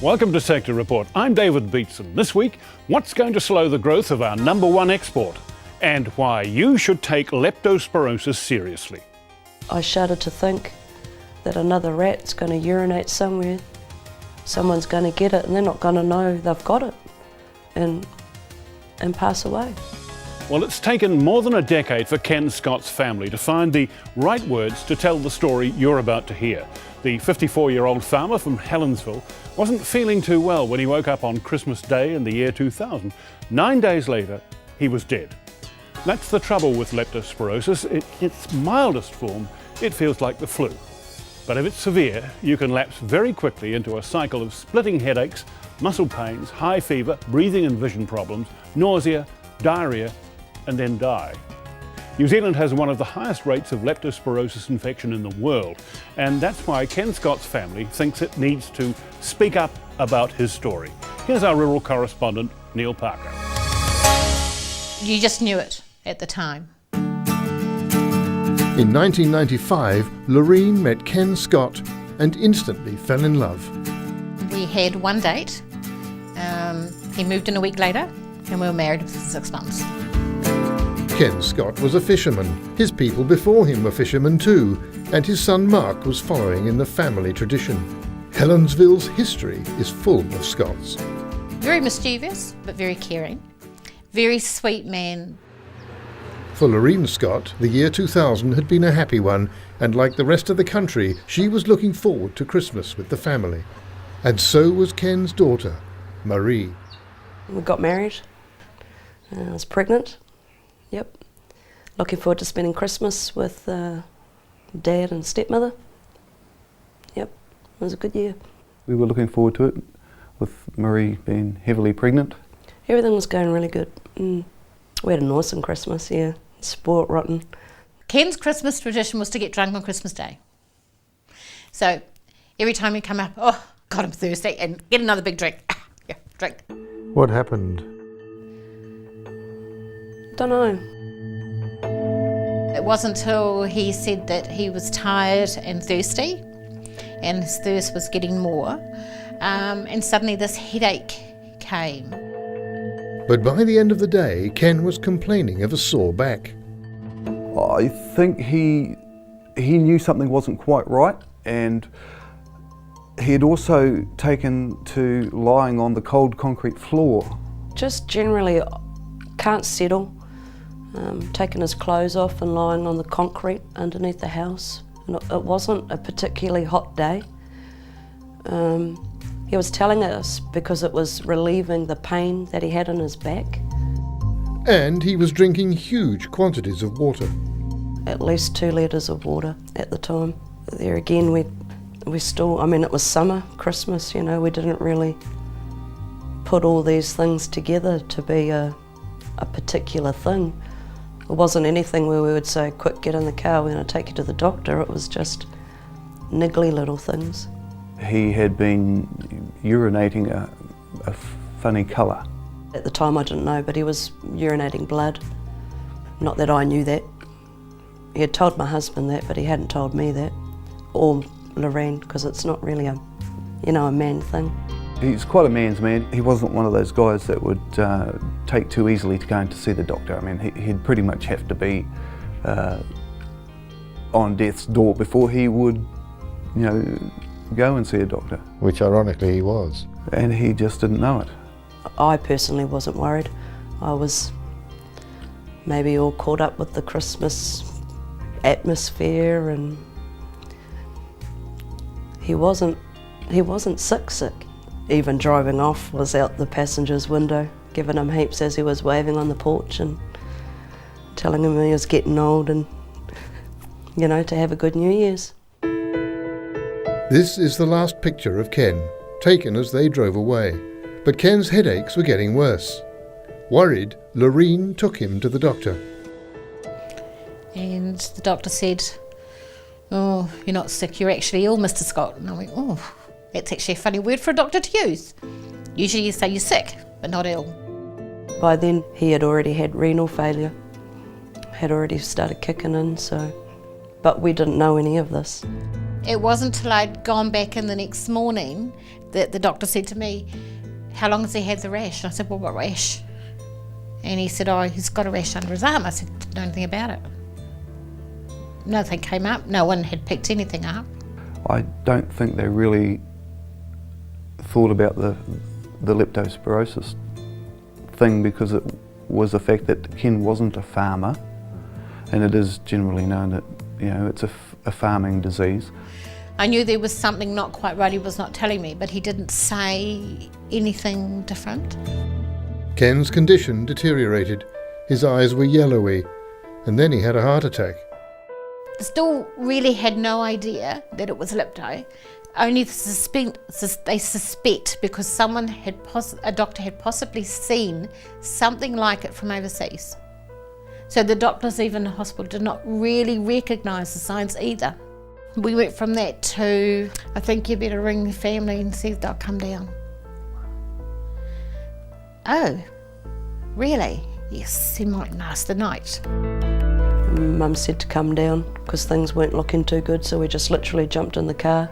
Welcome to Sector Report. I'm David Beatson. This week, what's going to slow the growth of our #1 export and why you should take leptospirosis seriously. I shudder to think that another rat's going to urinate somewhere. Someone's going to get it and they're not going to know they've got it and pass away. Well, it's taken more than a decade for Ken Scott's family to find the right words to tell the story you're about to hear. The 54-year-old farmer from Helensville wasn't feeling too well when he woke up on Christmas Day in the year 2000. 9 days later, he was dead. That's the trouble with leptospirosis. In its mildest form, it feels like the flu. But if it's severe, you can lapse very quickly into a cycle of splitting headaches, muscle pains, high fever, breathing and vision problems, nausea, diarrhea, and then die. New Zealand has one of the highest rates of leptospirosis infection in the world, and that's why Ken Scott's family thinks it needs to speak up about his story. Here's our rural correspondent, Neil Parker. You just knew it at the time. In 1995, Loreen met Ken Scott and instantly fell in love. We had one date, he moved in a week later, and we were married within 6 months. Ken Scott was a fisherman. His people before him were fishermen too, and his son Mark was following in the family tradition. Helensville's history is full of Scotts. Very mischievous, but very caring. Very sweet man. For Loreen Scott, the year 2000 had been a happy one, and like the rest of the country, she was looking forward to Christmas with the family. And so was Ken's daughter, Marie. We got married. I was pregnant. Yep. Looking forward to spending Christmas with Dad and stepmother. Yep. It was a good year. We were looking forward to it, with Marie being heavily pregnant. Everything was going really good. We had an awesome Christmas, yeah. Sport rotten. Ken's Christmas tradition was to get drunk on Christmas Day. So every time he'd come up, oh, God, I'm thirsty, and get another big drink. Yeah, drink. What happened? Don't know. It wasn't until he said that he was tired and thirsty, and his thirst was getting more, and suddenly this headache came. But by the end of the day, Ken was complaining of a sore back. I think he knew something wasn't quite right, and he had also taken to lying on the cold concrete floor. Just generally can't settle. Taking his clothes off and lying on the concrete underneath the house. And it wasn't a particularly hot day. He was telling us because it was relieving the pain that he had in his back. And he was drinking huge quantities of water. At least 2 litres of water at the time. There again, we still, I mean, it was summer, Christmas, you know, we didn't really put all these things together to be a particular thing. It wasn't anything where we would say, quick, get in the car, we're going to take you to the doctor. It was just niggly little things. He had been urinating a funny colour. At the time I didn't know, but he was urinating blood. Not that I knew that. He had told my husband that, but he hadn't told me that. Or Lorraine, because it's not really a man thing. He's quite a man's man. He wasn't one of those guys that would take too easily to going to see the doctor. I mean, he'd pretty much have to be on death's door before he would, go and see a doctor. Which ironically he was. And he just didn't know it. I personally wasn't worried. I was maybe all caught up with the Christmas atmosphere, and he wasn't sick. Even driving off was out the passenger's window, giving him heaps as he was waving on the porch and telling him he was getting old and, to have a good New Year's. This is the last picture of Ken, taken as they drove away. But Ken's headaches were getting worse. Worried, Loreen took him to the doctor. And the doctor said, oh, you're not sick, you're actually ill, Mr. Scott. And I went, oh, that's actually a funny word for a doctor to use. Usually you say you're sick, but not ill. By then, he had already had renal failure, had already started kicking in, but we didn't know any of this. It wasn't until I'd gone back in the next morning that the doctor said to me, "How long has he had the rash?" And I said, "Well, what rash?" And he said, "Oh, he's got a rash under his arm." I said, "Didn't know anything about it." Nothing came up. No one had picked anything up. I don't think they really thought about the leptospirosis thing, because it was the fact that Ken wasn't a farmer, and it is generally known that, you know, it's a farming disease. I knew there was something not quite right. He was not telling me, but he didn't say anything different. Ken's condition deteriorated. His eyes were yellowy, and then he had a heart attack. Still really had no idea that it was lepto. Only they suspect because a doctor had possibly seen something like it from overseas. So the doctors even in the hospital did not really recognise the signs either. We went from that to, "I think you better ring the family and see if they'll come down." "Oh, really?" "Yes, he might last the night." Mum said to come down because things weren't looking too good, so we just literally jumped in the car,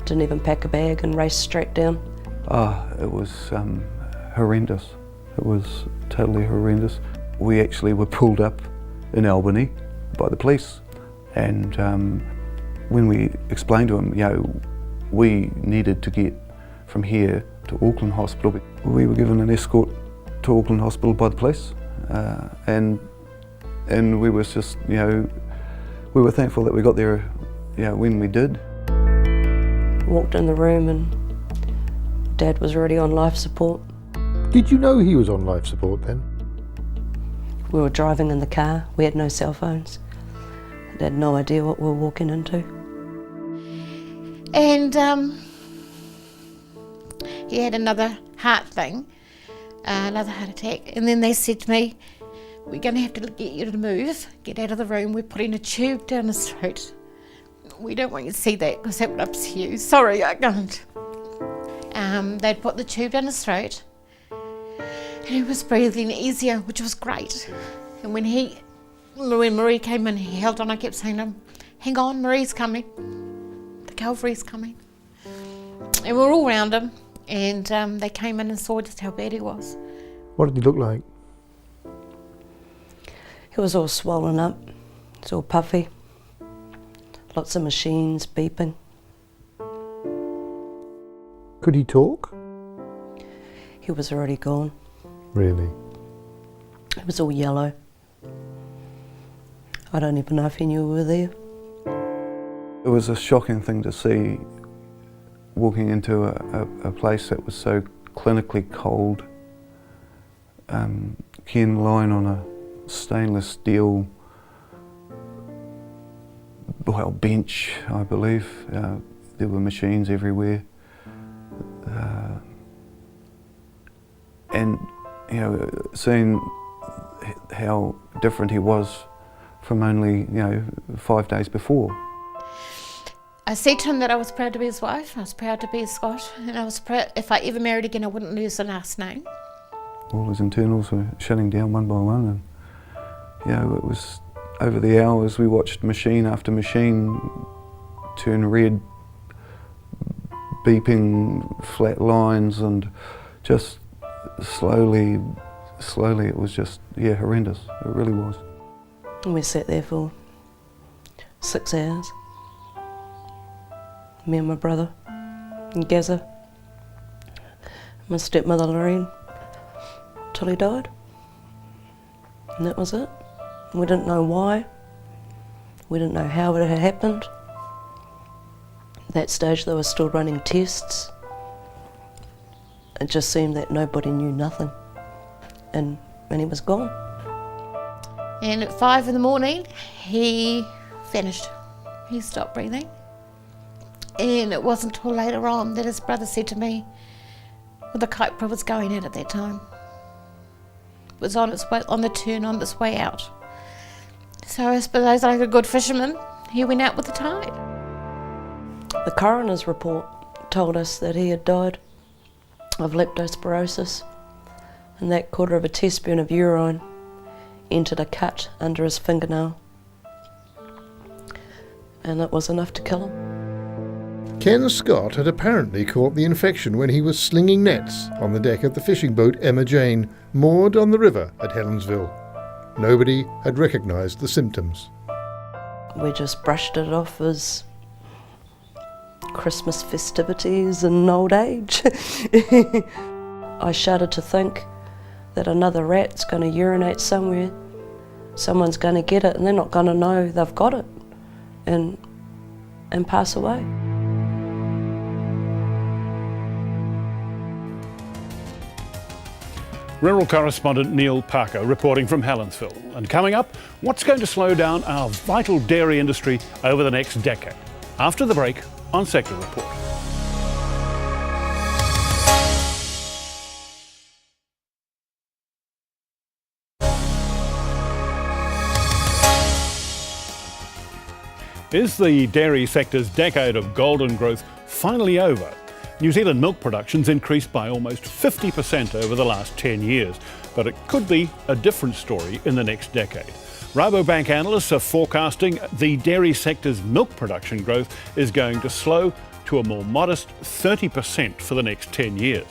didn't even pack a bag, and raced straight down. It was horrendous. It was totally horrendous. We actually were pulled up in Albany by the police, and when we explained to them, you know, we needed to get from here to Auckland Hospital, we were given an escort to Auckland Hospital by the police, and we was just, you know, we were thankful that we got there, you know, when we did. Walked in the room and Dad was already on life support. Did you know he was on life support then? We were driving in the car, we had no cell phones. Dad had no idea what we were walking into. And he had another heart thing, another heart attack, and then they said to me, "We're going to have to get you to move, get out of the room, we're putting a tube down his throat. We don't want you to see that because that would upset you. Sorry, I can't." They'd put the tube down his throat and he was breathing easier, which was great. And when Marie came in, he held on. I kept saying to him, "Hang on, Marie's coming. The cavalry's coming." And we were all around him, and they came in and saw just how bad he was. What did he look like? He was all swollen up, he was all puffy, lots of machines beeping. Could he talk? He was already gone. Really? It was all yellow. I don't even know if he knew we were there. It was a shocking thing to see, walking into a place that was so clinically cold. Ken lying on a stainless steel bench, I believe. There were machines everywhere. And, you know, seeing how different he was from only, you know, 5 days before. I said to him that I was proud to be his wife, I was proud to be a Scot, and I was proud if I ever married again I wouldn't lose the last name. All his internals were shutting down one by one, and, you know, it was over the hours we watched machine after machine turn red, beeping flat lines, and just slowly it was just, yeah, horrendous. It really was. And we sat there for 6 hours. Me and my brother, and Gazza, my stepmother Lorraine, till he died. And that was it. We didn't know why. We didn't know how it had happened. At that stage they were still running tests. It just seemed that nobody knew nothing. And he was gone. And at 5 in the morning, he vanished. He stopped breathing. And it wasn't until later on that his brother said to me, well, the Kaipara was going out at that time. It was on its way, on the turn, on its way out. So I suppose like a good fisherman, he went out with the tide. The coroner's report told us that he had died of leptospirosis, and that quarter of a teaspoon of urine entered a cut under his fingernail, and it was enough to kill him. Ken Scott had apparently caught the infection when he was slinging nets on the deck of the fishing boat Emma Jane, moored on the river at Helensville. Nobody had recognised the symptoms. We just brushed it off as Christmas festivities and old age. I shudder to think that another rat's going to urinate somewhere, someone's going to get it and they're not going to know they've got it and pass away. Rural correspondent Neil Parker reporting from Helensville. And coming up, what's going to slow down our vital dairy industry over the next decade? After the break on Sector Report. Is the dairy sector's decade of golden growth finally over? New Zealand milk production's increased by almost 50% over the last 10 years, but it could be a different story in the next decade. Rabobank analysts are forecasting the dairy sector's milk production growth is going to slow to a more modest 30% for the next 10 years.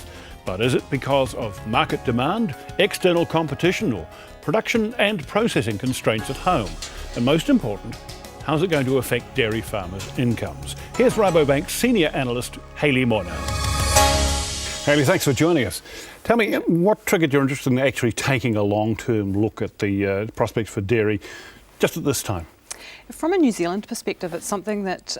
But is it because of market demand, external competition, or production and processing constraints at home? And most important, how's it going to affect dairy farmers' incomes? Here's Rabobank senior analyst Hayley Mornow. Hayley, thanks for joining us. Tell me, what triggered your interest in actually taking a long-term look at the prospects for dairy just at this time? From a New Zealand perspective, it's something that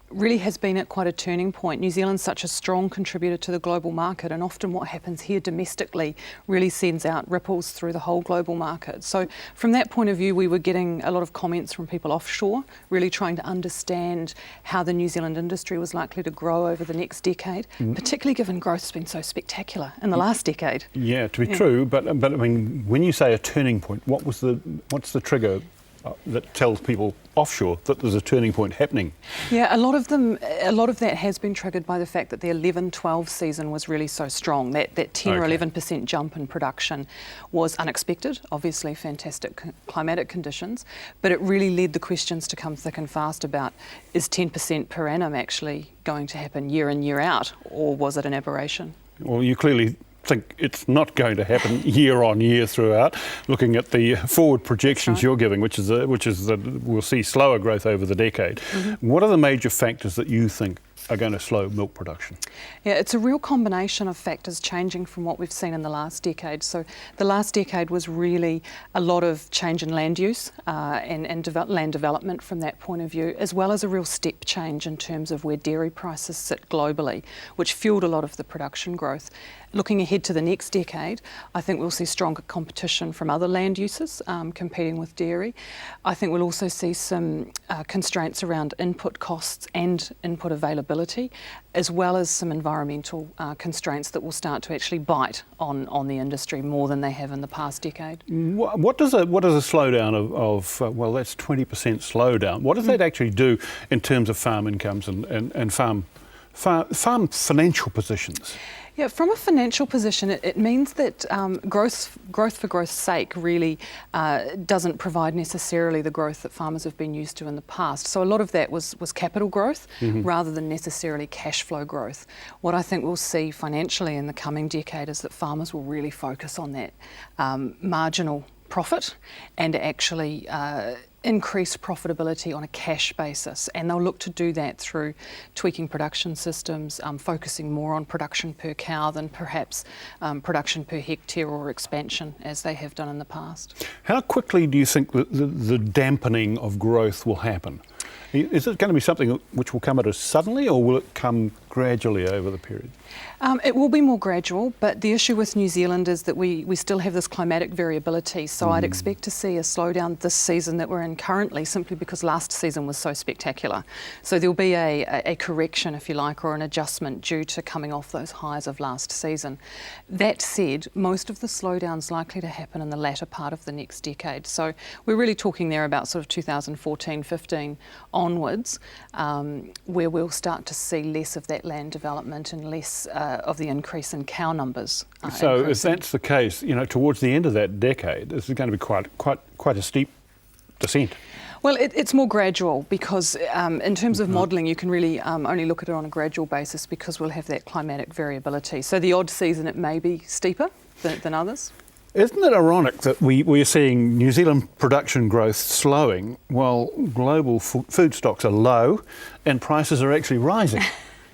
really has been at quite a turning point. New Zealand's such a strong contributor to the global market, and often what happens here domestically really sends out ripples through the whole global market. So from that point of view, we were getting a lot of comments from people offshore, really trying to understand how the New Zealand industry was likely to grow over the next decade, particularly given growth's been so spectacular in the last decade. Yeah, to be true, but I mean, when you say a turning point, what's the trigger that tells people offshore that there's a turning point happening? Yeah, a lot of that has been triggered by the fact that the 11-12 season was really so strong. That 10 or 11% jump in production was unexpected, obviously fantastic climatic conditions, but it really led the questions to come thick and fast about, is 10% per annum actually going to happen year in, year out, or was it an aberration? Well, you clearly think it's not going to happen year on year throughout, looking at the forward projections you're giving, which is that we'll see slower growth over the decade. What are the major factors that you think are going to slow milk production? Yeah, it's a real combination of factors changing from what we've seen in the last decade. So the last decade was really a lot of change in land use and land development from that point of view, as well as a real step change in terms of where dairy prices sit globally, which fueled a lot of the production growth. Looking ahead to the next decade, I think we'll see stronger competition from other land uses competing with dairy. I think we'll also see some constraints around input costs and input availability, as well as some environmental constraints that will start to actually bite on the industry more than they have in the past decade. What does a slowdown of well, that's 20% slowdown, what does that actually do in terms of farm incomes and farm financial positions? Yeah, from a financial position, it means that growth for growth's sake really doesn't provide necessarily the growth that farmers have been used to in the past. So a lot of that was capital growth rather than necessarily cash flow growth. What I think we'll see financially in the coming decade is that farmers will really focus on that marginal profit and actually increase profitability on a cash basis, and they'll look to do that through tweaking production systems, focusing more on production per cow than perhaps production per hectare or expansion as they have done in the past. How quickly do you think the dampening of growth will happen? Is it going to be something which will come at us suddenly, or will it come gradually over the period? It will be more gradual, but the issue with New Zealand is that we still have this climatic variability, so I'd expect to see a slowdown this season that we're in currently, simply because last season was so spectacular. So there'll be a correction, if you like, or an adjustment due to coming off those highs of last season. That said, most of the slowdown's likely to happen in the latter part of the next decade, so we're really talking there about sort of 2014-15 onwards, where we'll start to see less of that land development and less of the increase in cow numbers. So if that's the case, towards the end of that decade, this is going to be quite a steep descent. Well, it's more gradual because in terms of modelling, you can really only look at it on a gradual basis because we'll have that climatic variability. So the odd season it may be steeper than others. Isn't it ironic that we're seeing New Zealand production growth slowing while global food stocks are low and prices are actually rising?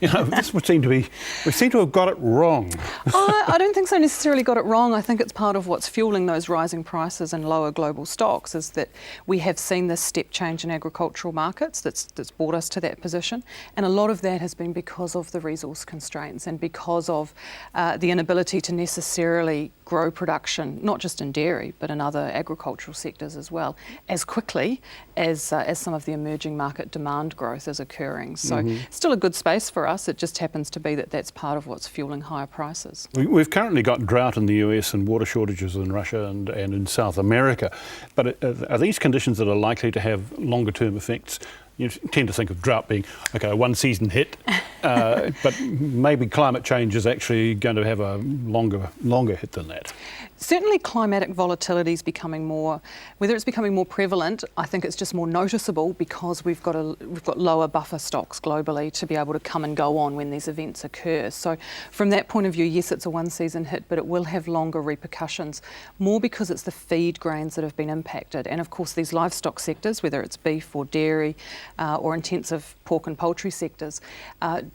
This would seem to be, we seem to have got it wrong. I don't think so necessarily got it wrong. I think it's part of what's fueling those rising prices and lower global stocks is that we have seen this step change in agricultural markets that's brought us to that position. And a lot of that has been because of the resource constraints and because of the inability to necessarily grow production, not just in dairy, but in other agricultural sectors as well, as quickly as some of the emerging market demand growth is occurring. So still a good space for us. It just happens to be that that's part of what's fueling higher prices. We've currently got drought in the US and water shortages in Russia and in South America. But are these conditions that are likely to have longer term effects? You tend to think of drought being, a one season hit, but maybe climate change is actually going to have a longer hit than that. Certainly climatic volatility is becoming more, whether it's becoming more prevalent, I think it's just more noticeable because we've got lower buffer stocks globally to be able to come and go on when these events occur. So from that point of view, yes, it's a one season hit, but it will have longer repercussions, more because it's the feed grains that have been impacted. And of course these livestock sectors, whether it's beef or dairy or intensive pork and poultry sectors,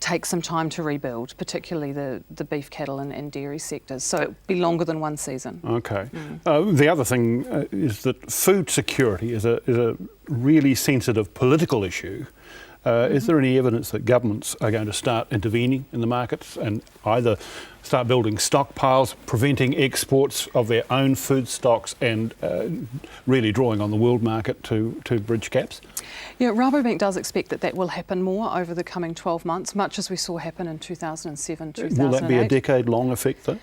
take some time to rebuild, particularly the beef, cattle and dairy sectors. So it'll be longer than one season. Okay. The other thing is that food security is a really sensitive political issue. Is there any evidence that governments are going to start intervening in the markets and either start building stockpiles, preventing exports of their own food stocks and really drawing on the world market to bridge gaps? Yeah, Rabobank does expect that will happen more over the coming 12 months, much as we saw happen in 2007, 2008. Will that be a decade-long effect though?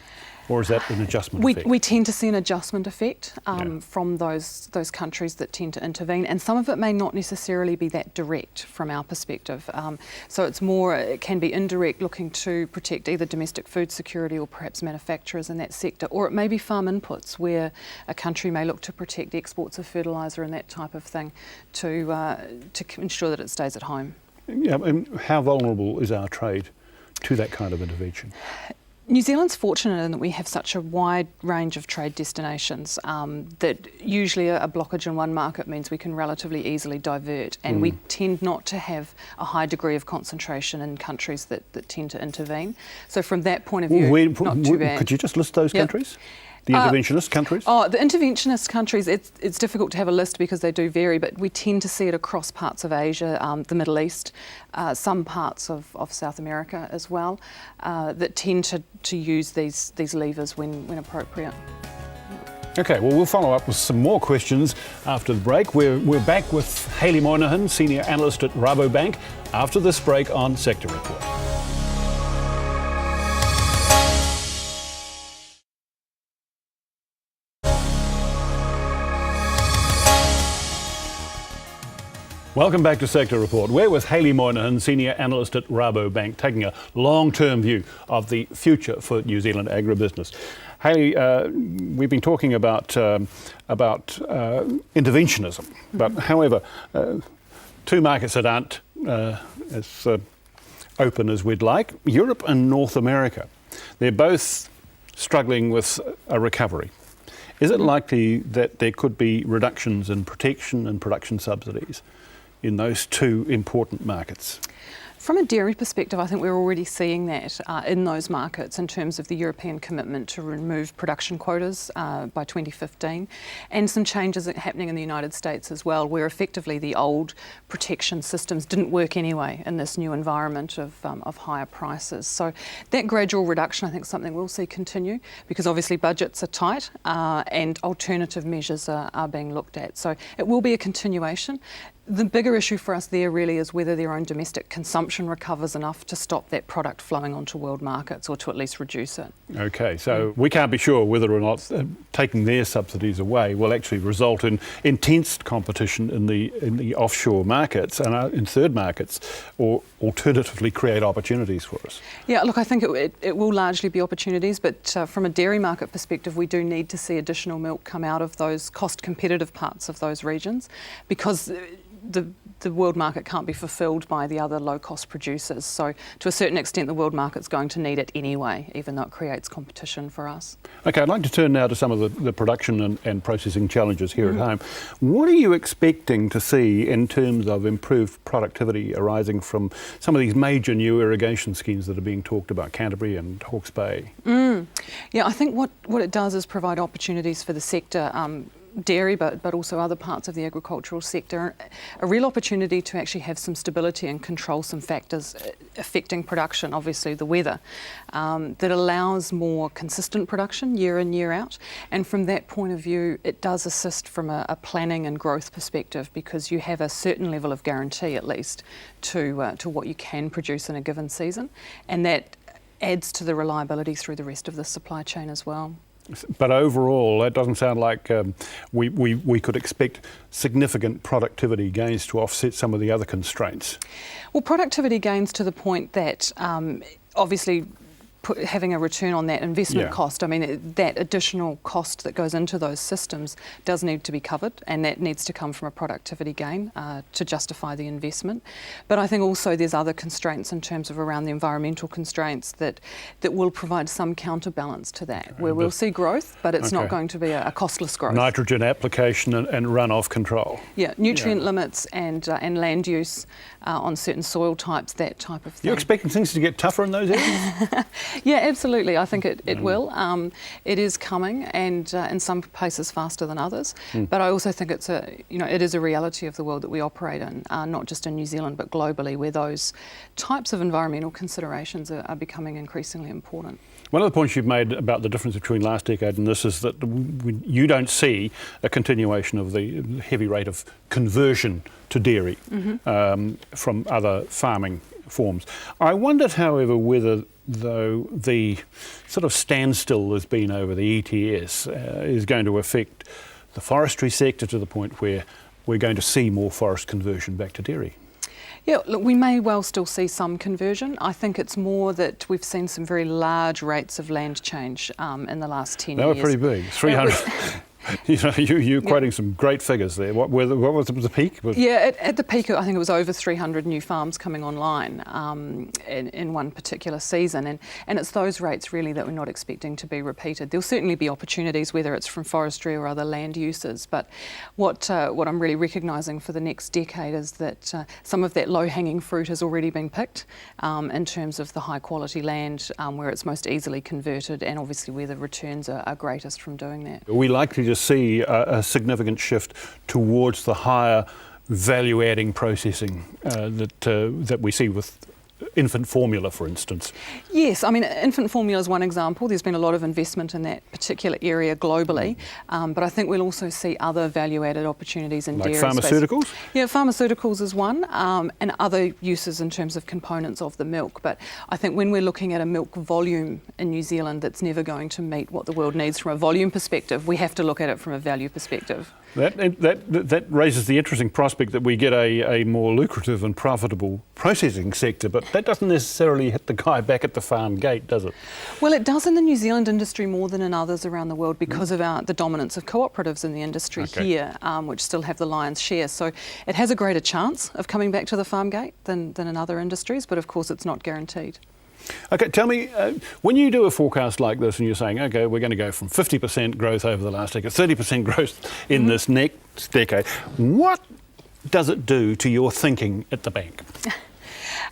Or is that an adjustment effect? We tend to see an adjustment effect from those countries that tend to intervene, and some of it may not necessarily be that direct from our perspective. So it's more, it can be indirect, looking to protect either domestic food security or perhaps manufacturers in that sector, or it may be farm inputs where a country may look to protect exports of fertiliser and that type of thing to ensure that it stays at home. Yeah, and how vulnerable is our trade to that kind of intervention? New Zealand's fortunate in that we have such a wide range of trade destinations that usually a blockage in one market means we can relatively easily divert, and we tend not to have a high degree of concentration in countries that tend to intervene. So from that point of view, not too bad. Could you just list those countries? The interventionist countries? The interventionist countries, it's difficult to have a list because they do vary, but we tend to see it across parts of Asia, the Middle East, some parts of South America as well, that tend to use these levers when appropriate. Okay, well, we'll follow up with some more questions after the break. We're back with Hayley Moynihan, Senior Analyst at Rabobank, after this break on Sector Report. Welcome back to Sector Report. We're with Hayley Moynihan, Senior Analyst at Rabobank, taking a long-term view of the future for New Zealand agribusiness. Hayley, we've been talking about interventionism, but however, two markets that aren't as open as we'd like, Europe and North America. They're both struggling with a recovery. Is it likely that there could be reductions in protection and production subsidies in those two important markets? From a dairy perspective, I think we're already seeing that in those markets in terms of the European commitment to remove production quotas by 2015, and some changes happening in the United States as well, where effectively the old protection systems didn't work anyway in this new environment of higher prices. So that gradual reduction, I think, is something we'll see continue, because obviously budgets are tight and alternative measures are being looked at. So it will be a continuation. The bigger issue for us there really is whether their own domestic consumption recovers enough to stop that product flowing onto world markets, or to at least reduce it. Okay, so we can't be sure whether or not taking their subsidies away will actually result in intense competition in the offshore markets and in third markets, or alternatively create opportunities for us. Yeah, look, I think it will largely be opportunities, but from a dairy market perspective, we do need to see additional milk come out of those cost competitive parts of those regions, because the world market can't be fulfilled by the other low-cost producers. So to a certain extent, the world market's going to need it anyway, even though it creates competition for us. Okay, I'd like to turn now to some of the production and processing challenges here at home. What are you expecting to see in terms of improved productivity arising from some of these major new irrigation schemes that are being talked about, Canterbury and Hawke's Bay? Yeah, I think what it does is provide opportunities for the sector, dairy, but also other parts of the agricultural sector, a real opportunity to actually have some stability and control some factors affecting production, obviously the weather, that allows more consistent production year in, year out. And from that point of view, it does assist from a planning and growth perspective, because you have a certain level of guarantee, at least, to what you can produce in a given season. And that adds to the reliability through the rest of the supply chain as well. But overall, that doesn't sound like we could expect significant productivity gains to offset some of the other constraints. Well, productivity gains to the point that obviously having a return on that investment cost. I mean, that additional cost that goes into those systems does need to be covered, and that needs to come from a productivity gain to justify the investment. But I think also there's other constraints in terms of around the environmental constraints that will provide some counterbalance to that, where we'll see growth, but it's not going to be a costless growth. Nitrogen application and runoff control. Yeah, nutrient limits and land use on certain soil types, that type of thing. You're expecting things to get tougher in those areas? Yeah, absolutely. I think it will. It is coming, and in some places faster than others. But I also think it is a reality of the world that we operate in, not just in New Zealand but globally, where those types of environmental considerations are becoming increasingly important. One of the points you've made about the difference between last decade and this is that you don't see a continuation of the heavy rate of conversion to dairy from other farming forms. I wondered, however, whether though the sort of standstill there's been over the ETS is going to affect the forestry sector to the point where we're going to see more forest conversion back to dairy. Yeah, look, we may well still see some conversion. I think it's more that we've seen some very large rates of land change in the last 10 years. They were pretty big, 300. You're quoting some great figures there. What was the peak? Yeah, at the peak, I think it was over 300 new farms coming online in one particular season, and it's those rates really that we're not expecting to be repeated. There'll certainly be opportunities, whether it's from forestry or other land uses, but what I'm really recognising for the next decade is that some of that low-hanging fruit has already been picked in terms of the high-quality land where it's most easily converted, and obviously where the returns are greatest from doing that. Are we likely to see a significant shift towards the higher value-adding processing that we see with infant formula, for instance? Yes, I mean, infant formula is one example. There's been a lot of investment in that particular area globally, but I think we'll also see other value-added opportunities in dairy space. Like pharmaceuticals? Yeah, pharmaceuticals is one, and other uses in terms of components of the milk. But I think when we're looking at a milk volume in New Zealand that's never going to meet what the world needs from a volume perspective, we have to look at it from a value perspective. That raises the interesting prospect that we get a more lucrative and profitable processing sector, but that doesn't necessarily hit the guy back at the farm gate, does it? Well, it does in the New Zealand industry more than in others around the world because of the dominance of cooperatives in the industry here, which still have the lion's share. So it has a greater chance of coming back to the farm gate than in other industries, but of course it's not guaranteed. Okay, tell me, when you do a forecast like this and you're saying, okay, we're going to go from 50% growth over the last decade, 30% growth in this next decade, what does it do to your thinking at the bank?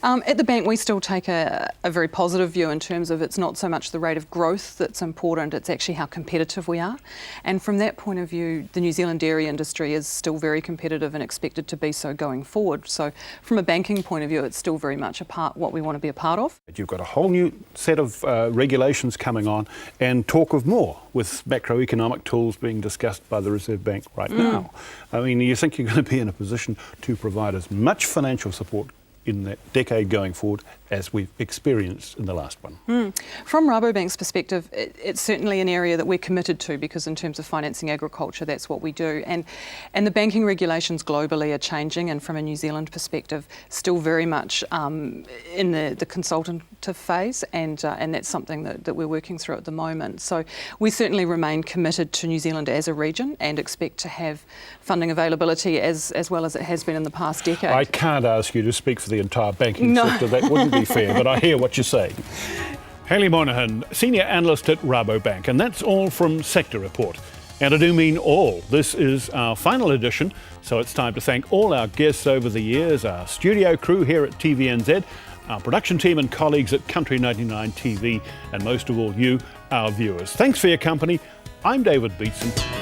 At the bank, we still take a very positive view in terms of it's not so much the rate of growth that's important, it's actually how competitive we are. And from that point of view, the New Zealand dairy industry is still very competitive and expected to be so going forward. So from a banking point of view, it's still very much what we want to be a part of. You've got a whole new set of regulations coming on and talk of more, with macroeconomic tools being discussed by the Reserve Bank right now. I mean, you think you're going to be in a position to provide as much financial support in that decade going forward as we've experienced in the last one? From Rabobank's perspective, it's certainly an area that we're committed to, because in terms of financing agriculture, that's what we do. And the banking regulations globally are changing, and from a New Zealand perspective, still very much in the consultative phase, and that's something that we're working through at the moment. So we certainly remain committed to New Zealand as a region and expect to have funding availability as well as it has been in the past decade. I can't ask you to speak for the entire banking sector, that wouldn't be fair, but I hear what you're saying. Hayley Monahan, Senior Analyst at Rabobank, and that's all from Sector Report. And I do mean all. This is our final edition, so it's time to thank all our guests over the years, our studio crew here at TVNZ, our production team and colleagues at Country 99 TV, and most of all you, our viewers. Thanks for your company. I'm David Beatson.